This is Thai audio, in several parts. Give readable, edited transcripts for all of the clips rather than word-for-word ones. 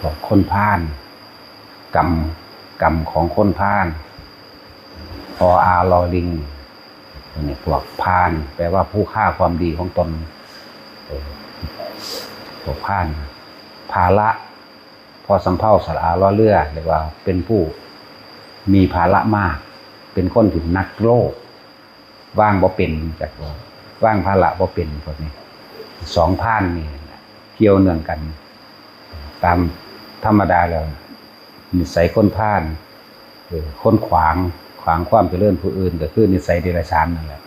บอกคนพาลกรรมของคนพาลพออาลอลิงนี่พวกพาลแปลว่าผู้ฆ่าความดีของตนพวกพาลภาระพอสำเภาสระอาล้อเรือเรียกว่าเป็นผู้มีภาระมากเป็นคนถึงนักโลกว่างบ่เป็นจากว่างภาระบ่เป็นพวกนี้สองพาลนี่เกี่ยวเนื่องกันตามธรรมดาแล้วนิสัยคนพาลคนขวางความเจริญผู้อื่นก็คือนิสัยเดรัจฉานนั่นแหละ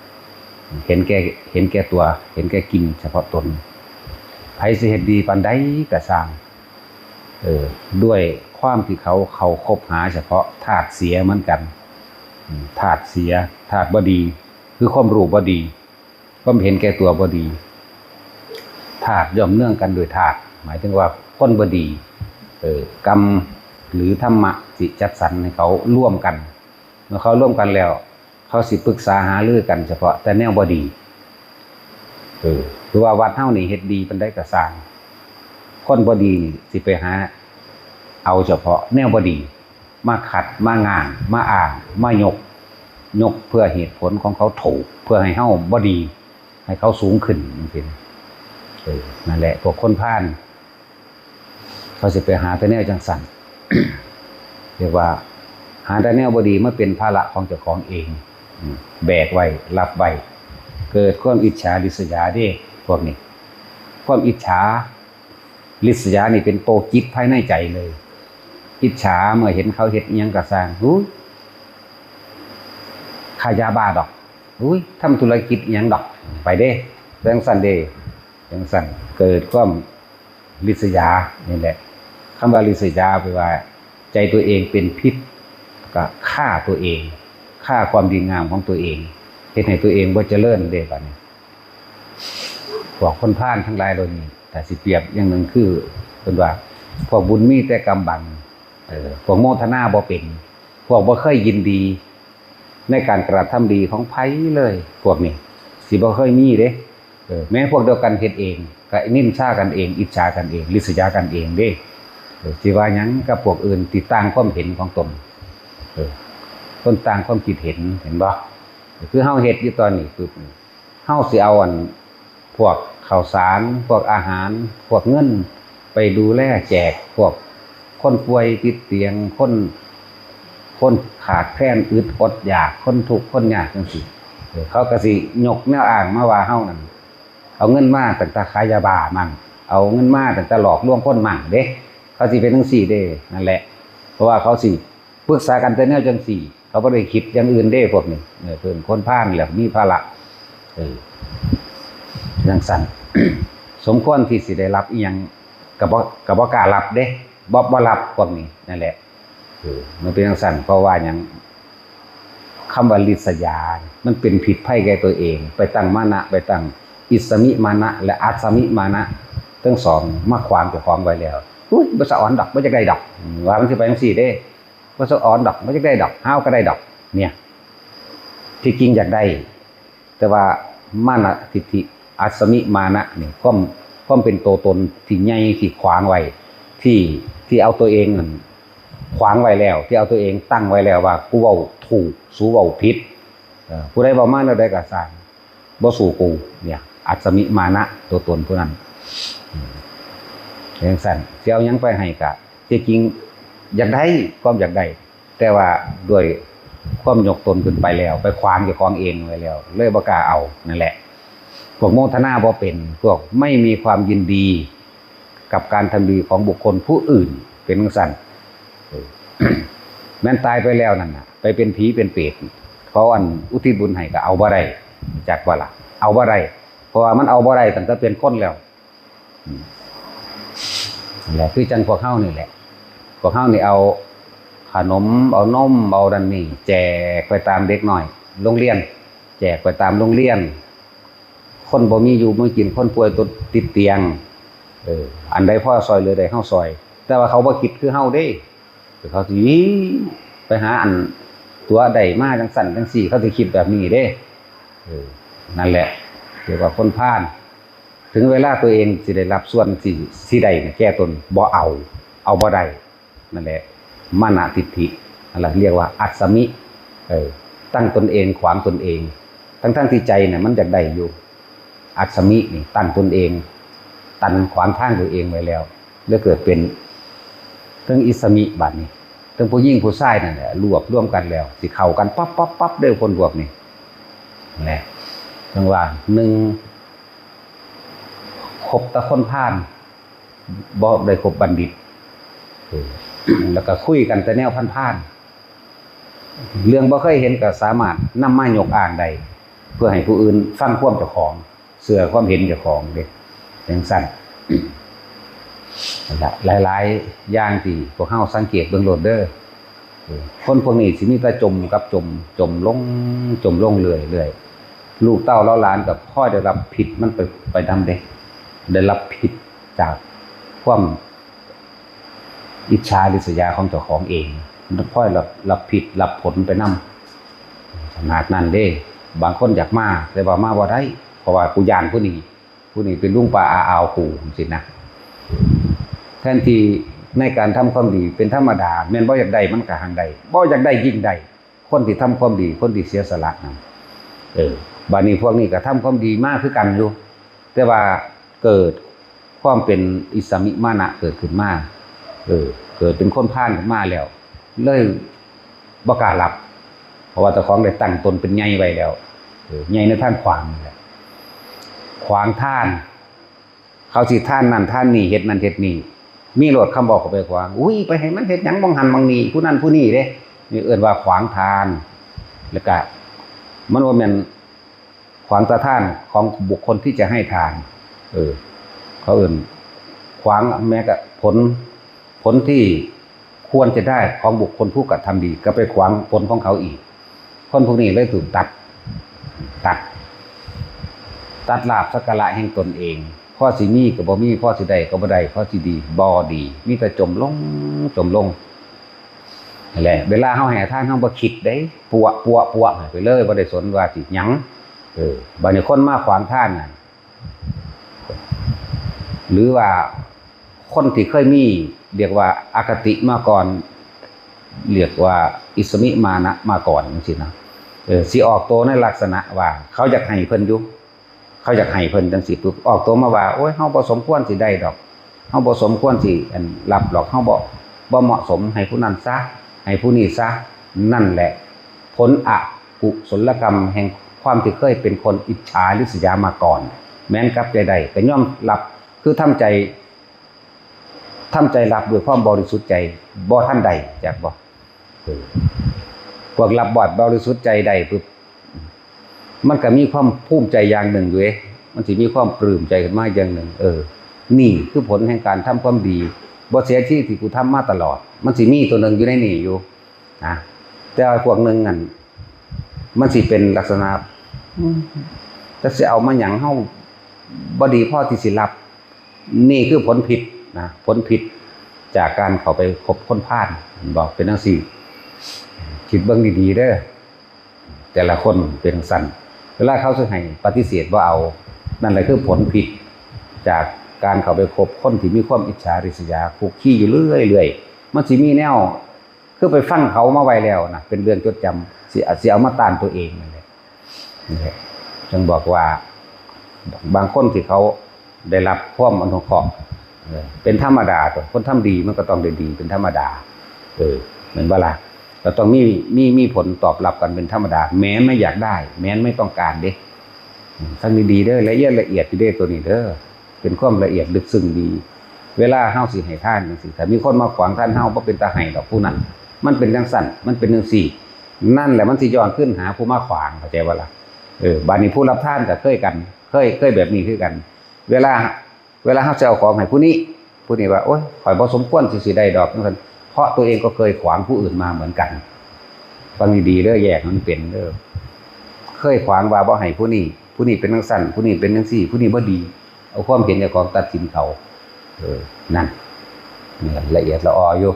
เห็นแก่ตัวเห็นแก่กินเฉพาะตนไผสิเฮ็ดดีปานใดก็สร้างด้วยความที่เขาคบหาเฉพาะธาตุเสียเหมือนกันธาตุเสียธาตุบ่ดีคือความรู้บ่ดีความเห็นแก่ตัวบ่ดีธาตุย่อมเนื่องกันโดยธาตุหมายถึงว่าคนบ่ดีกรรมหรือธรรมะสิจัดสรรให้เขาร่วมกันเมื่อเขาร่วมกันแล้วเขาสิปรึกษาหารือกันเฉพาะแต่แนวบ่ดีคือว่าวัดเฮานี่เฮ็ดดีปานใดก็สร้างคนบ่ดีนี่สิไปหาเอาเฉพาะแนวบ่ดีมาขัดมางานมาอ้างมายกเพื่อเหตุผลของเขาถูกเพื่อให้เฮาบ่ดีให้เขาสูงขึ้นจังซี่นั่นแหละพวกคนพาลเขาสิไปหาแต่แนวจังซั่น เรียกว่าหาแต่แนวบ่ดีมาเป็นภาระของเจ้าของเองแบกไว้รับไว้เกิดความอิจฉาริษยาเด้พวกนี้ความอิจฉาริษยานี่เป็นโตจิตภายในใจเลยอิจฉาเมื่อเห็นเขาเฮ็ดอิหยังก็สร้างขายยาบ้าดอกทำธุรกิจอิหยังดอกไปเด้จังซั่นเด้จังซั่นเกิดความริษยานี่แหละคำว่าริษยาแปลว่าใจตัวเองเป็นพิษก็ฆ่าตัวเองฆ่าความดีงามของตัวเองเฮ็ดให้ตัวเองบ่เจริญเด้บัดนี้พวกคนพาลทั้งหลายเหล่านี้แต่สิเปรียบอย่างนึงคือเพิ่นว่าพวกบุญมีแต่กำบังพวกโมทนาบ่เป็นพวกบ่เคยยินดีในการกระทำดีของไผเลยพวกนี้สิบ่เคยมีเด้แม้พวกเดียวกันเฮ็ดเองก็นินทากันเองอิจฉากันเองริษยากันเองเด้สิว่าหยังกับพวกอื่นติดตั้งความเห็นของตนคนต่างความคิดเห็นบ่คือเฮาเฮ็ดอยู่ตอนนี้คือเฮาสิเอาพวกข้าวสารพวกอาหารพวกเงินไปดูแลแจกพวกคนป่วยติดเตียงคนขาดแคลนอึดอดอยากคนทุกข์คนยากจังซี่เขาก็สิยกแนวอ้างมาว่าเฮานั่นเอาเงินมาตั้งแต่ขายยาบ้ามั่งเอาเงินมาตั้งแต่หลอกลวงคนมั่งเด้เขาสิเป็นจังซี่เด้นั่นแหละเพราะว่าเขาสิปรึกษากันแต่แนวจังซี่เขาบ่ได้คิดอย่างอื่นเด้พวกนี้เพิ่นคนพาลแล้วมีภาระจังซั่น สมควรที่สิได้รับอีหยังก็บ่กล้ารับเด้บ่รับพวกนี้นั่นแหละมันเป็นจังซั่นเพราะว่าหยังคำว่าริษยามันเป็นผิดภัยแก่ตัวเองไปตั้งมานะไปตั้งอิสมิมานะและอัสมิมานะทั้งสองมาขวางเจ้าของไว้แล้วบ่สะอ่อนดอกบ่จักได้ดอกว่ามันสิไปจังซี่เด้บ่สะอ่อนดอกบ่จักได้ดอกห้าวก็ได้ดอกเนี่ยที่จริงอยากได้แต่ว่ามานะทิฏฐิอัสมิมานะนี่ความเป็นตัวตนที่ใหญ่ที่ขวางไว้ที่เอาตัวเองนั่นขวางไว้แล้วที่เอาตัวเองตั้งไว้แล้วว่ากูเว้าถูกสู้เว้าผิดผู้ใดเว้ามาแล้วได้ก็สร้างบ่สู้กูเนี่ยอัสมิมานะตัวตนผู้นั้นจังซั่นสิเอาหยังไปให้ก็ที่จริงอยากได้ความอยากได้แต่ว่าด้วยความยกตนขึ้นไปแล้วไปขวางเจ้าของเองไว้แล้วเลยบ่กล้าเอานั่นแหละพวกโมทนาบ่เป็นพวกไม่มีความยินดีกับการทำดีของบุคคลผู้อื่นเป็นจังซั่นแม้นตายไปแล้วนั่นน่ะไปเป็นผีเป็นเปรตเขาอุทิศบุญให้ก็เอาบ่ได้จักว่าล่ะเอาบ่ได้เพราะว่ามันเอาบ่ได้ตั้งแต่เป็นคนแล้วนั่นแหละคือจังพวกเฮานี่แหละพวกเฮานี่เอาขนมเอานมเอาดันนี่แจกไปตามเด็กน้อยโรงเรียนแจกไปตามโรงเรียนคนบ่มีอยู่บ่กินคนป่วยติดเตียงอันใดพ่อซอยเหลือใดเฮาซอยแต่ว่าเขาบ่คิดคือเฮาเด้เขาสิไปหาตัวใดมาจังสั่นจังซี่เขาสิคิดแบบนี้เด้นั่นแหละเรียกว่าคนพาลถึงเวลาตัวเองสิได้รับส่วนสิได้แก้ตนบ่เอา เอาบ่ได้นั่นแหละมานะทิฏฐินั่นแหละเรียกว่าอัศมิตั้งตนเองขวางตนเองทั้งที่ใจเนี่ยมันอยากได้อยู่อัศมินี่ตั้งตนเองตันขวางทางตัวเองไว้แล้วแล้วเกิดเป็นเรื่องอิสมิบัดนี้เรื่องผู้ยิ่งผู้ชายนั่นแหละรวบร่วมกันแล้วสิเข้ากันปั๊บได้คนพวกนี้แหละจังว่าหนึ่งคบตะคนผ่านบ่ได้คบบัณฑิตแล้วก็คุยกันแต่แนวผ่านเรื่องบ่เคยเห็นก็สามารถนำมายกอ้างได้เพื่อให้ผู้อื่นฟังความเจ้าของเสื่อความเห็นเจ้าของเด้จังซั่นหลายๆอย่างที่พวกเฮาสังเกตเบิ่งโลดเด้อคนพวกนี้สิมีแต่จมลงเรื่อยลูกเต้าหลานก็พ่อได้รับผิดมันไปนำเด้ได้รับผิดจากความอิจฉาริษยาของเจ้าของเองพ่อรับผิดรับผลไปนำขนาดนั้นเด้บางคนอยากมาแต่ว่ามาบ่ได้เพราะว่ากูย่านผู้นี้เป็นลุงป้าอาอาวกูสินะแทนที่ในการทำความดีเป็นธรรมดาแม่นบ่อยากได้มันก็หังได้บ่อยากได้ยิ่งได้คนที่ทำความดีคนที่เสียสละนะบัดนี้พวกนี้ก็ทำความดีมากคือกันอยู่แต่ว่าเกิดความเป็นอิสมิมานะเกิดขึ้นมาเกิดเป็นคนพาลขึ้นมาแล้วเลยบ่กล้ารับเพราะว่าเจ้าของได้ตั้งตนเป็นใหญ่ไว้แล้วใหญ่ในท่านขวางนี่แหละขวางท่านเขาสิท่านนั่นท่านนี่เฮ็ดนั่นเฮ็ดนี่มีโลดคำบอกเข้าไปขวางอุ้ยไปให้มันเฮ็ดหยังบังหันบังนี่ผู้นั้นผู้นี้เด้นี่เอิ้นว่าขวางทานแล้วก็มันว่าแม่นขวางตาท่านของบุคคลที่จะให้ทานเขาเอิ้นขวางแม้ก็ผลที่ควรจะได้ของบุคคลผู้กระทำดีก็ไปขวางผลของเขาอีกคนพวกนี้เลยถูกตัดลาภสักการะแห่งตนเองพ่อสิมีก็บ่มีพ่อสิได้ก็บ่ได้พ่อสิดีบ่ดีมีแต่จมลงนั่นแหละเวลาเฮาให้ทานเฮาบ่คิดเด้ปัวไปเลยบ่ได้สนว่าสิหยังบัดนี้คนมาขวางทานน่ะหรือว่าคนที่เคยมีเรียกว่าอคติมาก่อนเรียกว่าอิสมิมานะมาก่อนจังซี่นะสิออกตัวในลักษณะว่าเขาอยากให้เพิ่นอยู่เขาอยากให้เพิ่นจังซี่ปุ๊บออกตัวมาว่าโอ้ยเฮาบ่สมควรสิได้ดอกเฮาบ่สมควรสิรับดอกเฮาบ่เหมาะสมให้ผู้นั้นซะให้ผู้นี้ซะนั่นแหละผลอกุศลกรรมแห่งความที่เคยเป็นคนอิจฉาริษยามาก่อนแม้นกับใจใดก็ย่อมรับคือทำใจรับด้วยความบริสุทธิ์ใจบ่ทันใดจักบ่พวกรับบริสุทธิ์ใจใดปุ๊บมันก็มีความภูมิใจอย่างหนึ่งอยู่มันสิมีความปลื้มใจขึ้นมาอย่างหนึ่งนี่คือผลแห่งการทำความดีบ่เสียชีวิตที่กูทำมาตลอดมันสิมีตัวหนึ่งอยู่ในนี่อยู่นะแต่พวกหนึ่งนั่นมันสิเป็นลักษณะจะสิเอามาหยังเฮาบ่ดีพอที่สิรับนี่คือผลผิดนะผลผิดจากการเข้าไปคบคนพาลบอกเป็นจังซี่คิดเบิ่งดีๆเด้อแต่ละคนเป็นสั่นเวลาเขาสิให้ปฏิเสธบ่เอานั่นแหละคือผลผิดจากการเข้าไปคบคนที่มีความอิจฉาริษยาคุกคีอยู่เรื่อยๆมันสิมีแนวคือไปฟังเขามาไว้แล้วนะเป็นเรื่องจดจำสิเอามาต้านตัวเองนั่นแหละจึงบอกว่าบางคนที่เขาได้รับความอนุเคราะห์เป็นธรรมดาตัวคนทำดีมันก็ต้องได้ดีเป็นธรรมดาเหมือนว่าล่ะเราต้องมีผลตอบรับกันเป็นธรรมดาแม้ไม่อยากได้แม้ไม่ต้องการเด้ทั้งดีๆเด้อละเอียดที่เด้ตัวนี้เด้อเป็นความละเอียดลึกซึ้งดีเวลาเฮาสิให้ทานจังซี่ถ้ามีคนมาขวางท่านเฮาบ่เป็นตาให้ดอกผู้นั้นมันเป็นจังซั่นมันเป็นจังซี่นั่นแหละมันสิย้อนขึ้นหาผู้มาขวางเข้าใจบ่ล่ะบัดนี้ผู้รับทานก็เคยกันเคยแบบนี้คือกันเวลาเฮาจะเอาของให้ผู้นี้ว่าโอ๊ยข่อยบ่สมควรสิได้ดอกจังซั่นเพราะตัวเองก็เคยขวางผู้อื่นมาเหมือนกันฟังดีๆเด้อแยกมันเป็นเด้อเคยขวางว่าบ่ให้ผู้นี้เป็นจังซั่นผู้นี้เป็นจังซี่ผู้นี้บ่ดีเอาความเห็นเจ้าของตัดสินเขานั่นนี่ละเอียดละอออยู่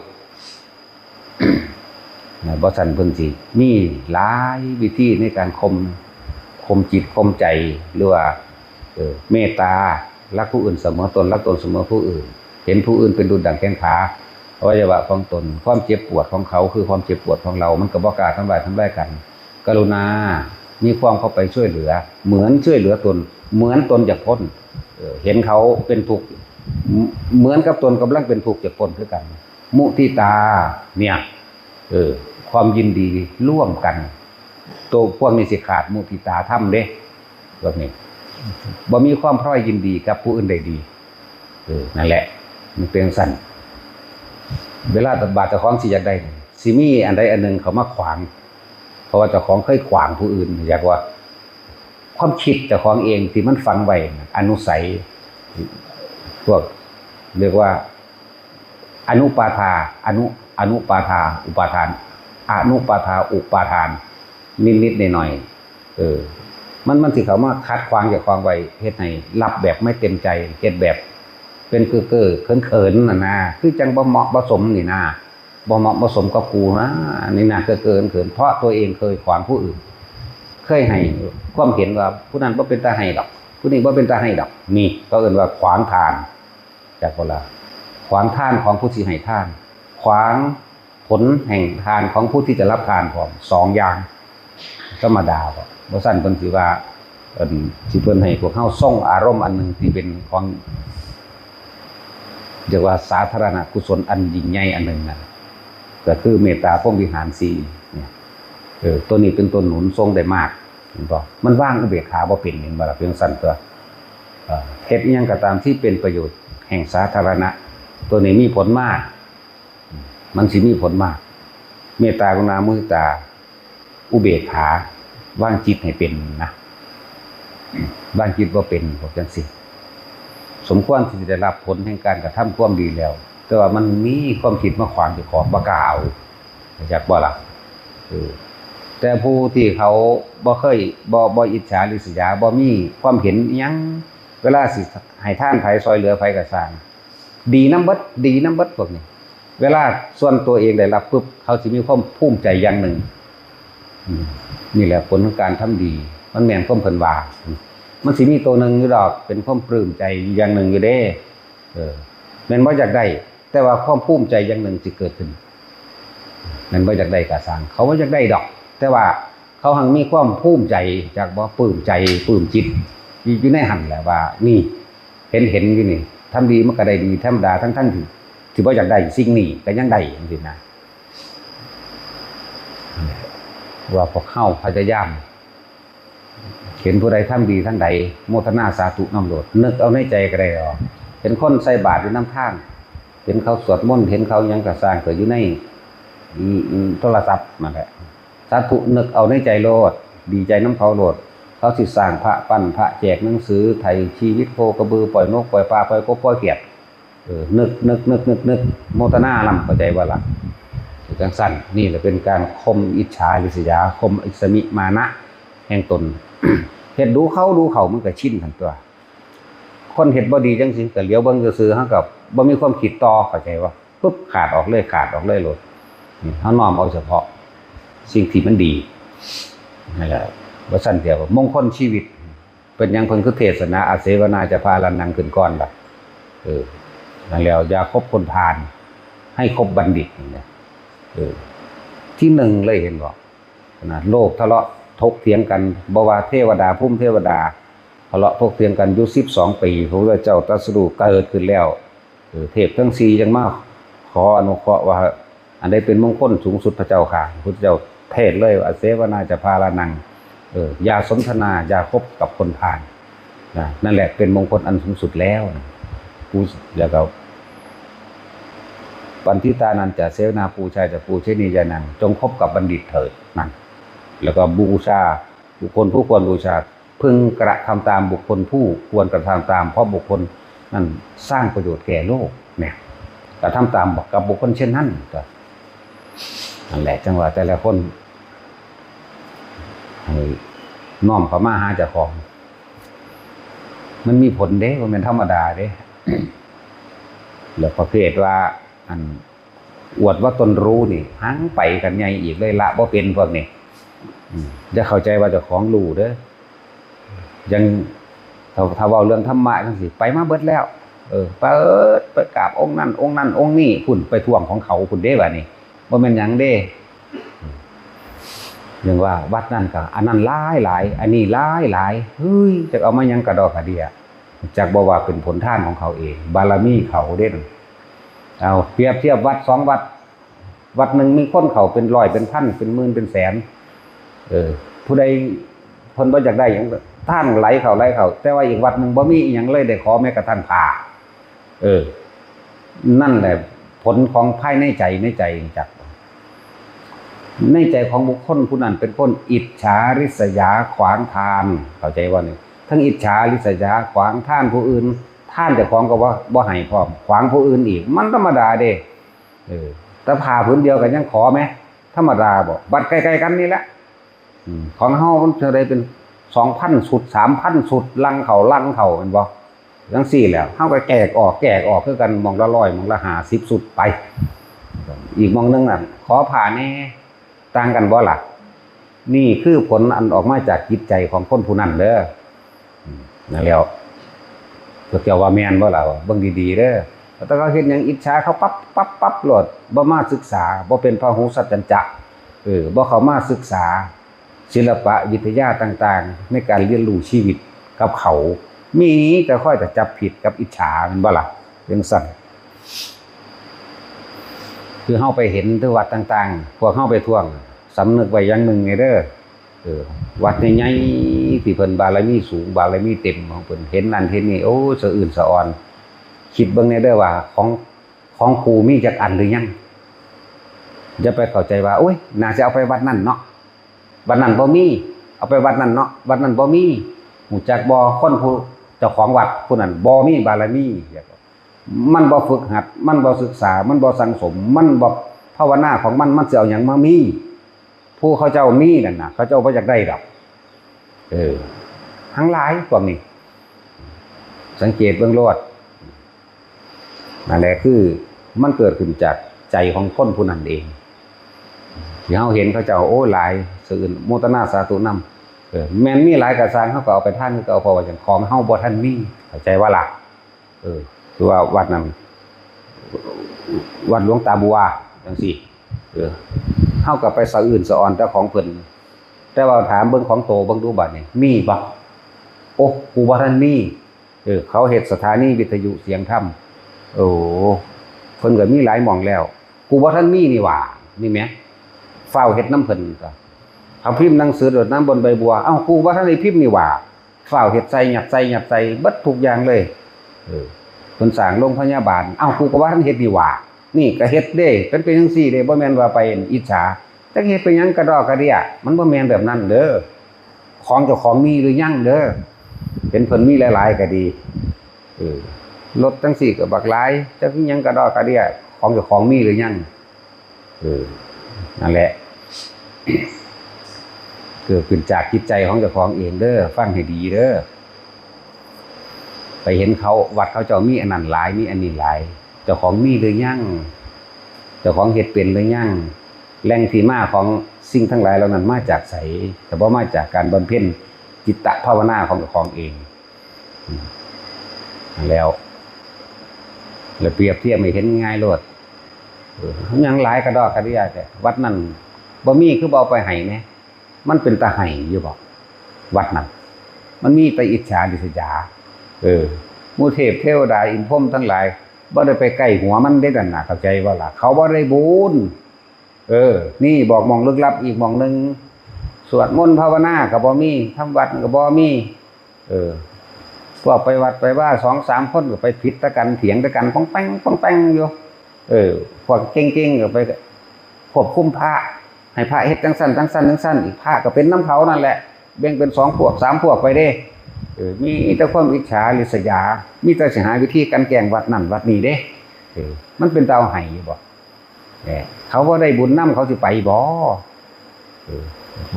บ่ซั่นเพิ่นสิมีหลายวิธีในการคมจิตคมใจหรือว่าเมตตารักผู้อื่นเสมอตนรักตนเสมอผู้อื่นเห็นผู้อื่นเป็นดุจดั่งแข้งขา อวัยวะของตนความเจ็บปวดของเขาคือความเจ็บปวดของเรามันก็บ่กล้าทำลายกันกรุณามีความเข้าไปช่วยเหลือเหมือนช่วยเหลือตนเหมือนตนจะพ้นเห็นเขาเป็นทุกข์เหมือนกับตนกำลังเป็นทุกข์จะพ้นด้วยกันมุทิตาเนี่ยความยินดีร่วมกันตัวพวกนี้สิขาดมุทิตาธรรมเด้พวกนี้บ่มีความพร่อยยินดีกับผู้อื่นใดดีนั่นแหละมันเป็นสั่นเวลาตัดบาตรเจ้าของสิอยากได้สิมีอันใดอันหนึ่งเขามาขวางเพราะว่าเจ้าของเคยขวางผู้อื่นอยากว่าความคิดเจ้าของเองที่มันฝังไว้อนุสัยพวกเรียกว่าอนุปาทาอนุปาทาอุปาทานอนุปาทาอุปาทานนิดๆหน่อยๆมันสิเขามาคัดขวางจากความไว้เฮ็ดให้รับแบบไม่เต็มใจเฮ็ดแบบเป็นเก้อเขินๆนะคือจังบ่เหมาะบ่สมนี่นะบ่เหมาะบ่สมกับกูนะนี่นะเก้อเขินเพราะตัวเองเคยขวางผู้อื่นเคยให้ความเห็นว่าผู้นั้นบ่เป็นตาให้ดอกผู้นี้บ่เป็นตาให้ดอกนี่ก็เอิ้นว่าขวางทานจากโบราณขวางทานของผู้ที่ให้ทานขวางผลแห่งทานของผู้ที่จะรับทานของสองอย่างธรรมดาบ่ซั่นเพิ่นสิว่าสิเพิ่นให้พวกเฮาส่งอารมณ์อันนึงที่เป็นของเรียกว่าสาธารณกุศลอันยิ่งใหญ่อันนึงน่ะก็คือเมตตาพรหมวิหาร4เนี่ยตัวนี้เป็นตัวหนุนทรงได้มากเห็นบ่มันว่างอุเบกขาบ่เป็นเห็นบ่ล่ะเพียงสั่นตัวเฮ็ดอิหยังก็ตามที่เป็นประโยชน์แห่งสาธารณะตัวนี้มีผลมากมันสิมีผลมากเมตตากรุณามุทิตาอุเบกขาวางจิตให้เป็นนะวางจิตบ่เป็นพวกจังซี่สมควรที่จะได้รับผลแห่งการกระทำความดีแล้วแต่ว่ามันมีความคิดมาขวางเจ้าของบ่กล้าเอาจักบ่ล่ะแต่ผู้ที่เขาบ่เคยบ่อิจฉาริษยาบ่มีความเห็นอิหยังเวลาสิให้ทานไผซอยเหลือไผก็สร้างดีนำเบิดพวกนี้เวลาส่วนตัวเองได้รับปุ๊บเขาสิมีความภูมิใจอย่างหนึ่งนี่แหละผลของการทำดีมันแม่นความเพิ่นว่ามันสิมีตัวหนึ่งอยู่ดอกเป็นความปลื้มใจอย่างหนึ่งอยู่เด้แม่นบ่อยากได้แต่ว่าความภูมิใจอย่างหนึ่งสิเกิดขึ้นแม่นบ่อยากได้ก็สร้างเขาบ่อยากได้ดอกแต่ว่าเขาหังมีความภูมิใจจากบ่ปลื้มใจปลื้มจิตอยู่ในหั่นแหละว่านี่เห็นอยู่นี่ทำดีมันก็ได้ดีธรรมดาทั้งที่บ่อยากได้สิ่งนี้ก็ยังได้จังซี่นะว่าพวกเฮาพยายามเห็นผู้ใดทำดีทั้งใดโมทนาสาธุน้อมโลดนึกเอาในใจก็ได้ออกเห็นคนใส่บาตรอยู่น้ำทางเห็นเขาสวดมนต์เห็นเขายังกระสร้างเกิดอยู่ในโทรศัพท์นั่นแหละสาธุนึกเอาในใจโลดดีใจน้ำเขาโลดเขาสิสร้างพระปั้นพระแจกหนังสือไทยชีวิตโคกระบือปล่อยนกปล่อยปลาปล่อยกบปล่อยเขียดนึกโมทนาลำเข้าใจว่าล่ะจังสั่นนี่แหละเป็นการคมอิจฉาริษยาคมอิสมิมานะแห่งตน เห็ดดูเขามันก็ชินทันตัวคนเห็ดบ่ดีจังสิก็เหลียวเบิ่งซื่อๆเฮากับบ่มีความคิดต่อเข้าใจว่าปุ๊บขาดออกเลยโลดนี่เฮาน้อมเอาเฉพาะสิ่งที่มันดีนั่นแหละว่าซั่นเดียวมงคลชีวิตเป็นหยังเพิ่นคือเทศนาอาเสวนาจะพาลันนังขึ้นก่อนล่ะนั่นแล้วอย่าคบคนพาลให้คบบัณฑิตนี่ที่หนึ่งเลยเห็นบ่นะโลกทะเลาะถกเถียงกันบ่ว่าเทวดาพุ่มเทวดาทะเลาะถกเถียงกันอยู่12ปีพระพุทธเจ้าตรัสรู้เกิดขึ้นแล้วเทพทั้ง4จังมาขออนุเคราะห์ว่าอันใดเป็นมงคลสูงสุดพระเจ้าค่ะพระพุทธเจ้าเทศเลยว่าเสวนาจะพาลานังอย่าสนทนาอย่าคบกับคนพาลนั่นแหละเป็นมงคลอันสูงสุดแล้วผู้แล้วก็ปันทิตานันจะเสวนาปูชาจะปูเชนียานังจงคบกับบัณฑิตเถิดนั่นแล้วก็บูชาบุคคลผู้ควรบูชาพึงกระทำตามบุคคลผู้ควรกระทำตามเพราะบุคคลนั้นสร้างประโยชน์แก่โลกเนี่ยกระทำตามกับบุคคลเช่นนั้นก็นั่นแหละจังหวะแต่ละคนน้อมเข้ามาหาเจ้าของมันมีผลเด้มันเป็นธรรมดาเด้ แล้วประเภทว่าอันอวดว่าตนรู้นี่หังไปกันใหญ่อีกเลยละบ่เป็นพวกนี้จะเข้าใจว่าเจ้าของรู้เด้อยังถ้าเว้าเรื่องธรรมะจังซี่ไปมาเบิดแล้ว เปิดไปกราบองค์นั้นองค์นั้นองค์นี้คุณไปทวงของเขาคุณเด้บ่ะนี่บ่แม่นหยังเด้อย่างว่าวัดนั่นก็อันนั้นหลายอันนี้หลายเฮ้ยจะเอามายังกระดอกกระเดียจากบอกว่าเป็นผลท่านของเขาเองบารมีเขาเด่นเอาเปรียบเทียบวัด2 วัดหนึ่งมีคนเขาเป็นร้อยเป็นพันเป็นหมื่นเป็นแสนผู้ใดคนบ่อยากได้อย่างท่านไหลเขาแต่ว่าอีกวัดหนึ่งบ่มีอย่างเลยได้ขอแม้กระทั่งผ่านั่นแหละผลของภายในใจจากในใจของบุคคลผู้นั้นเป็นคนอิจฉาริษยาขวางทานเข้าใจว่านี่ทั้งอิจฉาริษยาขวางท่านผู้อื่นท่านเจ้าของก็ว่าบ่ให้พร้อมขวางผู้อื่นอีกมันธรรมดาเด้แต่ผ่าพื้นเดียวกันยังขอไหมธรรมดาบอกบัดใกล้ๆกันนี่แหละของเฮามันจะได้เป็น 2,000 สุด 3,000 สุดลังเขาเป็นบ่จังซี่แหล้วเฮาก็แกกออกคือกันมองละ100มองละ50สุดไปอีกมองนึงน่ะขอผ่าแน่ต่างกันบ่ล่ะนี่คือผลอันออกมาจากจิตใจของคนผู้นั้นเด้อนั่นแล้วก็เกี่ยวว่าแม่นบ่ล่ะเบิ่งดีๆเด้อแต่เขาเฮ็ดหยังอิจฉาเขาปั๊บโลดบ่มาศึกษาบ่เป็นพหูสัจจจะบ่เข้ามาศึกษาศิลปะวิทยาต่างๆในการเรียนรู้ชีวิตกับเขามีแต่ค่อยแต่จับผิดกับอิจฉาแม่นบ่ล่ะเรื่องสั่นคือเฮาไปเห็นที่วัดต่างๆพวกเฮาไปท่วงสำนึกไว้อย่างหนึ่งไงเด้อวัดใหญ่ๆที่เพิ่นบารมีสูงบารมีเต็มของเพิ่นเห็นนั่นเห็นนี่โอ้สะอื่นสะออนคิดเบิ่งแน่เด้อว่าของครูมีจักอันหรือยังอย่าไปเข้าใจว่าโอ้ยน่าจะเอาไปวัดนั่นเนาะวัดนั้นบ่มีเอาไปวัดนั้นเนาะวัดนั้นบ่มีหูจักบ่คนผู้เจ้าของวัดผู้นั้นบ่มีบารมีมันบ่ฝึกหัดมันบ่ศึกษามันบ่สังสมมันบ่ภาวนาของมันสิเอาหยังมามีผู้เขาเจ้ามีนั่นน่ะเขาเจ้าบ่อยากได้ดอกทั้งหลายพวกนี้สังเกตเบื้องโลดนั่นแหละคือมันเกิดขึ้นจากใจของคนผู้นั้นเองที่เฮาเห็นเขาเจ้าโอ้หลายสื่อโมทนาสาธุนำแม่นมีหลายกระสร้างเขาก็เอาไปท่านก็เอาเพราะว่าจังของเฮาบ่ทันมีเข้าใจว่าล่ะคือว่าวัดนั้นวัดหลวงตาบัวจังซี่เฮาก็ไปสะอื่นสะออนแต่ของเพิ่นแต่ว่าถามเบิ่งของโตเบิ่งดูบัดนี้มีบ่โอ้กูบ่ทันมีเขาเฮ็ดสถานีวิทยุเสียงธรรมโอ้เพิ่นก็มีหลายหม่องแล้วกูบ่ทันมีนี่หว่านี่แหมเฝ้าเฮ็ดน้ำเพิ่นก็เอาพิมพ์หนังสือดดน้ำบนใบบัวเอ้ากูบ่ทันได้พิมพ์นี่หว่าเฝ้าเฮ็ดใส่หยัดใส่เบิดทุกอย่างเลยเพิ่นสร้างโรงพยาบาลเอ้ากูก็บ่ทันเฮ็ดนี่หว่านี่ก็เฮ็ดเด้เป็นจังซี่เด้บ่แม่นว่าไปอิจฉาจักเฮ็ดไปหยังกระดอกกระเดี่ยมันบ่แม่นแบบนั้นเด้อของเจ้าของมีหรือยังเด้อเป็นเพิ่นมีหลายๆก็ดีรถจังซี่ก็บักหลายจักหยังกระดอกกระเดี่ยของเจ้าของมีหรือยังนั่นแหละเกิดขึ้นจากจิตใจของเจ้าของเองเด้อฟังให้ดีเด้อไปเห็นเขาวัดเขาเจ้ามีอันนั้นหลายมีอันนี้หลายเจ้าของมีหรือยังเจ้าของเฮ็ดเป็นหรือยังแหล่งที่มาของสิ่งทั้งหลายเหล่านั้นมาจากไสแต่บ่มาจากการบำเพ็ญจิตตภาวนาของเจ้าของเองแล้วเปรียบเทียบให้เห็นง่ายโลดยังหลายกระดอกกระเดี่ยแต่วัดนั้นบ่มีคือบ่เอาไปให้แน่มันเป็นตาไห้อยู่บ่วัดนั้นมันมีแต่อิจฉาริษยาหมู่เทพเทวดาอินพรหมทั้งหลายบ่ได้ไปใกล้หัวมันได้นั่นน่ะเข้าใจว่าล่ะเขาบ่ได้บุญนี่บอกมองลึกลับอีกมองนึงสวดมนต์ภาวนาก็บ่มีทำวัดก็บ่มีพวกไปวัดไปว่า 2-3 คนก็ไปผิดตะกันเถียงตะกันป้องแป้งอยู่พวกเก่งๆก็ไปควบคุมพระให้พระเฮ็ดจังซั่นอีกพระก็เป็นน้ำเขานั่นแหละแบ่งเป็น2 พวก 3 พวกไปเด้มีแต่ความอิจฉาริษยามีแต่สิหาวิธีการแกล้งวัดนั่นวัดนี้เด้มันเป็นตาไห้อยู่บ่เขาบ่ได้บุญนำเขาสิไปบ่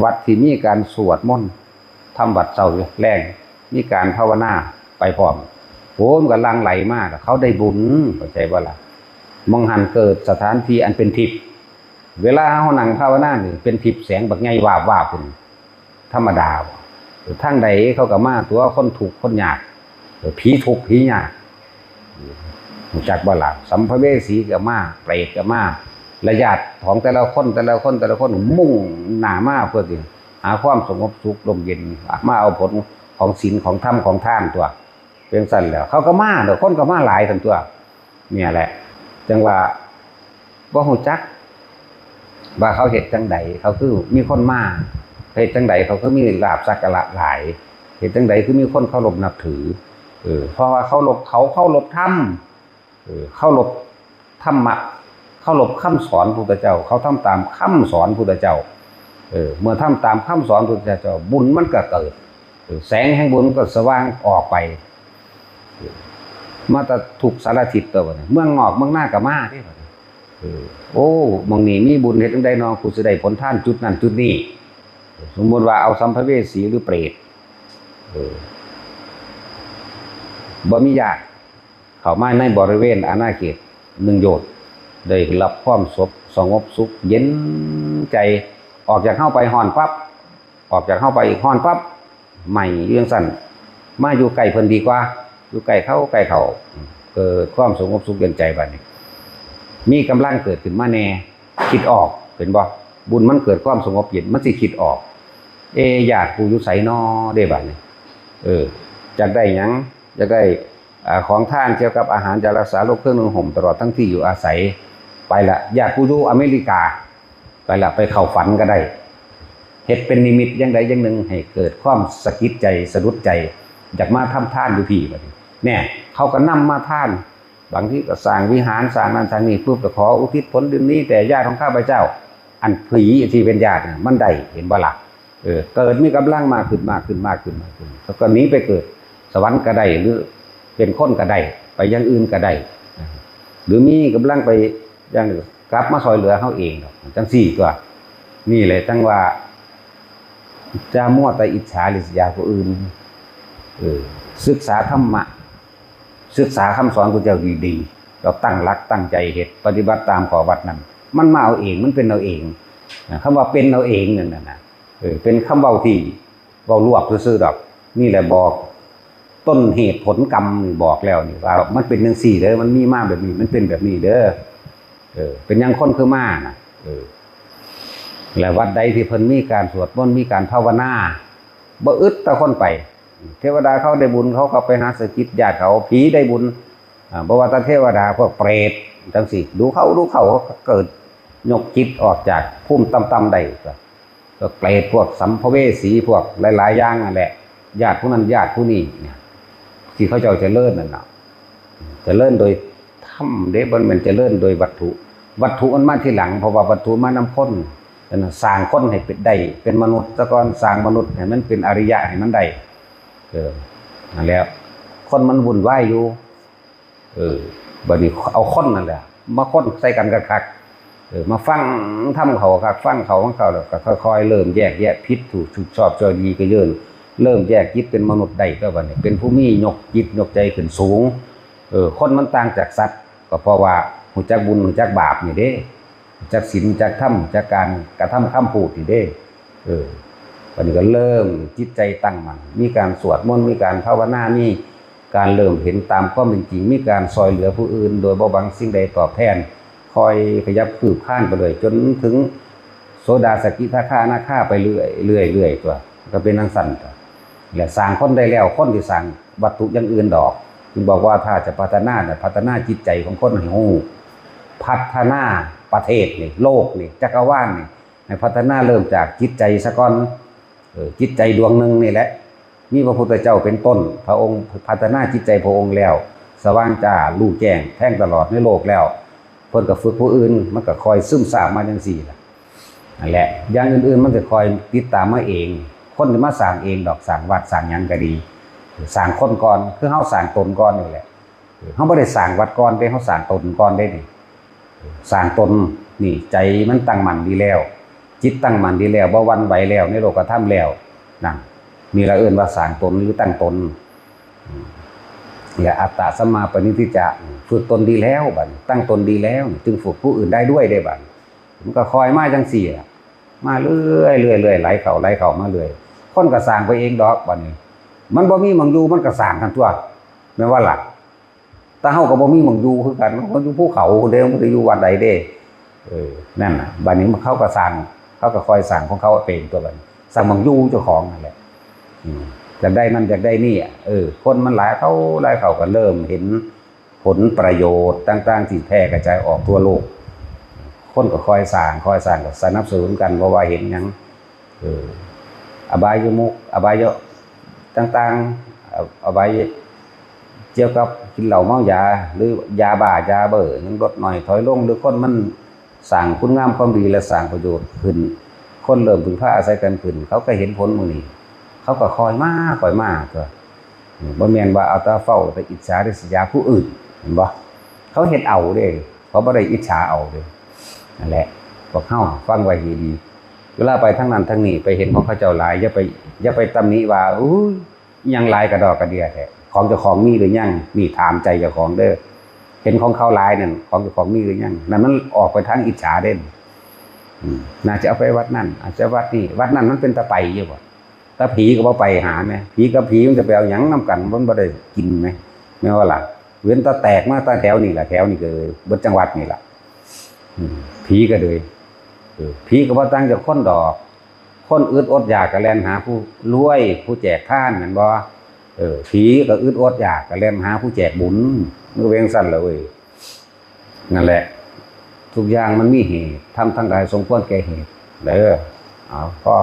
วัดที่มีการสวดมนต์ทำวัดเช้าแลงมีการภาวนาไปพร้อมโหมันก็ลังไหลมากเขาได้บุญเข้าใจบ่ล่ะมองหันเกิดสถานที่อันเป็นทิพย์เวลาเฮานั่งภาวนานี่เป็นทิพย์แสงบักใหญ่วาบๆพุ่นธรรมดาทางใดเขาก็มาตัวคนทุกข์คนยากผีทุกข์ผียาก รู้จักบ่ล่ะสัมภเวสีก็มาเปรตก็มาและญาติของแต่ละคนมุ่งหน้ามาเพื่อที่หาความสงบสุขลมเย็นมาเอาผลของศีลของธรรมของทานตัวเป็นสั่นแล้วเขาก็มาเด้อคนก็มาหลายทั้งตัวเนี่ยแหละจังว่าบ่ฮู้จักว่าเขาเฮ็ดจังใดเขาคือมีคนมาเฮ็ดจังใดเขาคือมีลาภสักการะหลายเฮ็ดจังใดคือมีคนเคารพนับถือเพราะว่าเคารพธรรมเคารพธรรมะเคารพคำสอนพุทธเจ้าเขาทำตามคำสอนพุทธเจ้าเมื่อทำตามคำสอนพุทธเจ้าบุญมันก็เกิดแสงแห่งบุญก็สว่างออกไปมาแต่ถูกสารทิศตัวนี้เมืองนอกเมืองหน้าก็มาที่โอ้มองนี่มีบุญเฮ็ดจังได๋น้องกูสิได้ผลทานจุดนั้นจุดนี้สมมุติว่าเอาสัมภเวสีหรือเปรตบ่มีญาติเข้ามาในบริเวณอาณาเขต1 โยชน์ได้รับความสงบสุขเย็นใจออกจากเข้าไปฮ้อนปั๊บออกจากเข้าไปอีกฮ้อนปั๊บใหม่เรื่องสั้นมาอยู่ใกล้เพิ่นดีกว่าอยู่ใกล้เขาเกิดความสงบสุขเย็นใจบัดนี้มีกำลังเกิดขึ้นมาแน่คิดออกเห็นบ่บุญมันเกิดความสงบเย็นมันสิคิดออกญาติกูอยู่ไสน้อเด้บัดนี้จักได้หยังจักได้ของทานเกี่ยวกับอาหารจะรักษาโรคเครื่องนึ่งห่มตลอดทั้งที่อยู่อาศัยไปละญาติกูอยู่อเมริกาไปละไปเข้าฝันก็ได้เฮ็ดเป็นนิมิตอย่างใดอย่างหนึ่งให้เกิดความสะกิดใจสะดุดใจอยากมาทำทานอยู่พี่บัดนี้แน่เขาก็นำมาทานบางทีก็สร้างวิหารสร้างนั้นสร้างนี้ปุ๊บก็ขออุทิศผลบุญนี้แต่ญาติของข้าพเจ้าอันผีที่เป็นญาติมันได้เห็นบ่ล่ะเกิดมีกำลังมากขึ้นแล้วก็หนีไปเกิดสวรรค์ก็ได้หรือเป็นคนก็ได้ไปอย่างอื่นก็ได้หรือมีกำลังไปอย่างกลับมาซอยเหลือเฮาเองจังซี่ก็นี่เลยจังว่าจะมัวแต่อิจฉาริษยาผู้อื่นศึกษาธรรมะศึกษาคำสอนพระเจ้าดีๆเราตั้งหลักตั้งใจเฮ็ดปฏิบัติตามข้อวัดนั้นมันมาเอาเองมันเป็นเอาเองคำว่าเป็นเอาเองนั่นน่ะเป็นคำเว้าที่เว้ารวบซื่อๆดอกนี่แหละบอกต้นเหตุผลกรรมบอกแล้วนี่ว่ามันเป็นจังซี่เด้อมันมีมาแบบนี้มันเป็นแบบนี้เด้อเป็นยังคนคือมาน่ะแล้ววัดใดที่เพิ่นมีการสวดมนต์มีการภาวนาบ่อึดแต่คนไปเทวดาเขาได้บุญเขาก็ไปหาสกิจญาติเขาผีได้บุญบ่ว่าแต่เทวดาพวกเปรตจังซี่ดูเขาเกิดยกจิตออกจากภูมิต่ำๆได้ก็เปรตพวกสัมภเวสีพวกหลายๆอย่างนั่นแหละญาติผู้นั้นญาติผู้นี้เนี่ยที่เขาเจ้าจะเลิศนั่นน่ะจะเลิศโดยธรรมเด้บ่แม่นจะเลิศโดยวัตถุมันมาทีหลังเพราะว่าวัตถุมานำคนสร้างคนให้เป็นได้เป็นมนุษย์ซะก่อนสร้างมนุษย์ให้มันเป็นอริยะให้มันได้นั่นแหละคนมันวุ่นวายอยู่บัดนี้เอาคนนั่นแหละมาคนใส่กันคักมาฟังทำเขาคักฟังเขาของเขาแล้วก็ค่อยๆเริ่มแยกแยะผิดถูกชอบชั่วดีก็เยินเริ่มแยกจิตเป็นมนุษย์ได้ก็บัดนี้เป็นผู้มียกจิตยกใจขึ้นสูงคนมันต่างจากสัตว์ก็เพราะว่ารู้จักบุญรู้จักบาปนี่เด้รู้จักศีลรู้จักธรรมรู้จักการกระทำคำพูดนี่เด้วันนี้ก็เริ่มจิตใจตั้งมั่นมีการสวดมนต์มีการภาวนามีการเริ่มเห็นตามความเป็นจริงมีการซอยเหลือผู้อื่นโดยบ่หวังสิ่งใดตอบแทนคอยขยับคืบคลานไปเลยจนถึงโสดาสกิทาคาอนาคาไปเรื่อยตัวก็เป็นนังสั่นและสร้างคนได้แล้วคนที่สร้างวัตถุอย่างอื่นดอกจึงบอกว่าถ้าจะพัฒนาจิตใจของคนให้ฮู้พัฒนาประเทศนี่โลกนี่จักรวาลนี่ให้พัฒนาเริ่มจากจิตใจซะก่อนจิตใจดวงหนึ่งนี่แหละมีพระพุทธเจ้าเป็นต้นพระองค์พัฒนาจิตใจพระองค์แล้วสว่างจ้ารู้แจ้งแท่งตลอดในโลกแล้วเพิ่นก็ฝึกผู้อื่นมันก็คอยซึมซาบมาจังซี่ล่ะนั่นแหละอย่างอื่นๆมันก็คอยติดตามมาเองคนที่มาสร้างเองดอกสร้างวัดสร้างหยังก็ดีสร้างคนก่อนคือเฮาสร้างตนก่อนนี่แหละเฮาบ่ได้สร้างวัดก่อนเด้เฮาสร้างตนก่อนได้นี่สร้างตนนี่ใจมันตั้งมั่นดีแล้วจิตตั้งมั่นดีแล้วบ่หวั่นไหวแล้วในโลกธรรมแล้วนั่นมีละเอิ้นว่าสร้างตนหรือตั้งตนและอัตตะสัมมาปณิทิจะฝึกตนดีแล้วบัดตั้งตนดีแล้วจึงฝึกผู้อื่นได้ด้วยได้บัดมันก็คอยมาจังซี่มาเรื่อยไหลเข้ามาเรื่อยคนก็สร้างไปเองดอกบัดนี้มันบ่มีหม่องอยู่มันก็สร้างกันตัวแม่นว่าล่ะ แต่เฮาก็บ่มีหม่องอยู่คือกันมันอยู่ภูเขาเด้บ่ได้อยู่วัดใดเด้นั่นน่ะบัดนี้เขาก็สร้างเขาก็คอยสร้างของเขาเองตัวบัดสร้างหม่องอยู่เจ้าของนั่นแหละอยากได้นั่นอยากได้นี่คนมันหลายเขาก็เริ่มเห็นผลประโยชน์ต่างๆที่แพร่กระจายออกทั่วโลกคนก็คอยสร้างก็สนับสนุนกันเพราะว่าเห็นหยังอบายมุขอบายต่างๆอบายเกี่ยวกับกินเหล้าเมายาหรือยาบ้ายาเบื่อยังลดหน่อยถอยลงหรือคนมันสร้างคุณงามความดีและสร้างประโยชน์ขึ้นคนเริ่มพึ่งพาอาศัยกันขึ้นเขาก็เห็นผลมื้อนี้เขาก็คอยมาตัวบ่แม่นว่าเอาแต่เฝ้าแต่อิจฉาริษยาผู้อื่นเห็นบ่เขาเฮ็ดเอาเด้เขาบ่ได้อิจฉาเอาเด้นั่นแหละพวกเฮาฟังไว้ให้ดีเวลาไปทั้งนั้นทั้งนี้ไปเห็นของเขาเจ้าหลายอย่าไปตำหนิว่าอุ้ยยังหลายกระดอกกระเดียแท้ของเจ้าของมีหรือยังมีถามใจเจ้าของเด้อเห็นของเขาหลายนั่นของเจ้าของมีหรือยังนั่นมันออกไปทางอิจฉาเด่นน่าจะเอาไปวัดนั่นอาจจะวัดนี่วัดนั่นมันเป็นตะไปอยู่บ่ตะผีก็บ่ไปหาแม่ผีกับผีมันจะไปเอาหยังนำกันมันบ่ได้กินไหมแม่ว่าล่ะเว้นตะแตกมาตะแถวนี่ล่ะแถวนี่คือบ่จังหวัดนี่ล่ะผีก็เลยผีก็บ่ต่างจากคนดอกคนอึดอดอยากก็แล่นหาผู้รวยผู้แจกทานแม่นบ่ผีก็อึดอดอยากก็แล่นหาผู้แจกบุญมันก็เว้งสั่นแล้วเว้ยนั่นแหละทุกอย่างมันมีเหตุทำทั้งหลายสมควรแก่เหตุเด้อเอาพอ